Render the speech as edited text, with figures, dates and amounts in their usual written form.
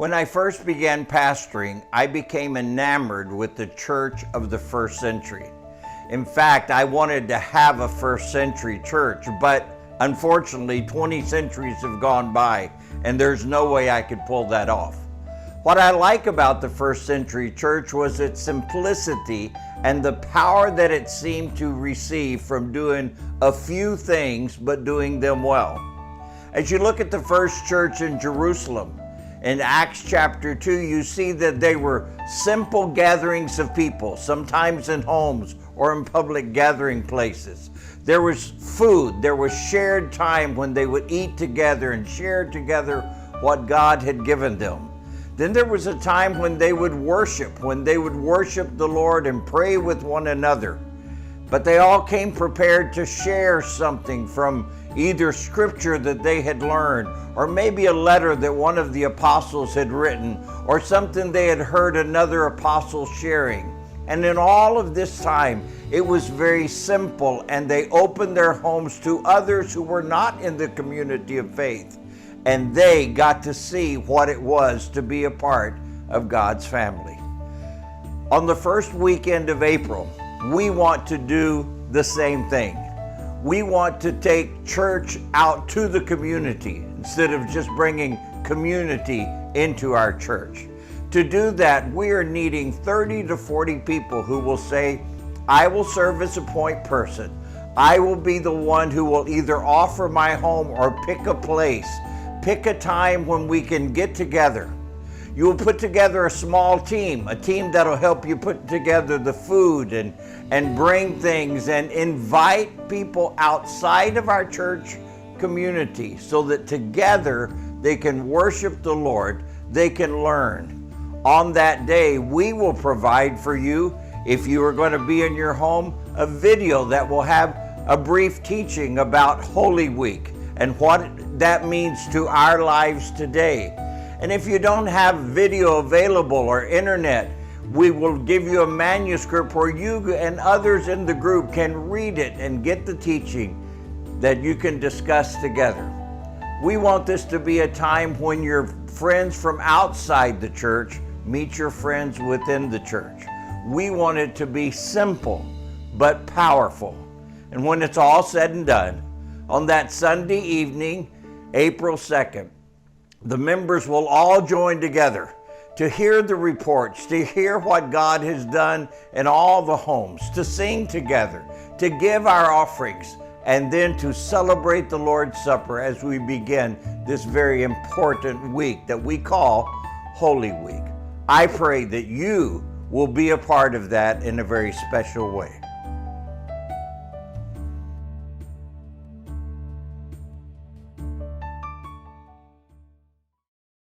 When I first began pastoring, I became enamored with the church of the first century. In fact, I wanted to have a first century church, but unfortunately, 20 centuries have gone by, and there's no way I could pull that off. What I like about the first century church was its simplicity and the power that it seemed to receive from doing a few things, but doing them well. As you look at the first church in Jerusalem, in Acts chapter 2, you see that they were simple gatherings of people, sometimes in homes or in public gathering places. There was food, there was shared time when they would eat together and share together what God had given them. Then there was a time when they would worship the Lord and pray with one another. But they all came prepared to share something from either scripture that they had learned, or maybe a letter that one of the apostles had written, or something they had heard another apostle sharing. And in all of this time, it was very simple, and they opened their homes to others who were not in the community of faith. And they got to see what it was to be a part of God's family. On the first weekend of April, we want to do the same thing. We want to take church out to the community instead of just bringing community into our church. To do that, we are needing 30 to 40 people who will say, I will serve as a point person. I will be the one who will either offer my home or pick a place. Pick a time when we can get together. You will put together a small team, a team that'll help you put together the food and bring things and invite people outside of our church community so that together they can worship the Lord, they can learn. On that day, we will provide for you, if you are going to be in your home, a video that will have a brief teaching about Holy Week and what that means to our lives today. And if you don't have video available or internet, we will give you a manuscript where you and others in the group can read it and get the teaching that you can discuss together. We want this to be a time when your friends from outside the church meet your friends within the church. We want it to be simple but powerful. And when it's all said and done, on that Sunday evening, April 2nd, the members will all join together to hear the reports, to hear what God has done in all the homes, to sing together, to give our offerings, and then to celebrate the Lord's Supper as we begin this very important week that we call Holy Week. I pray that you will be a part of that in a very special way.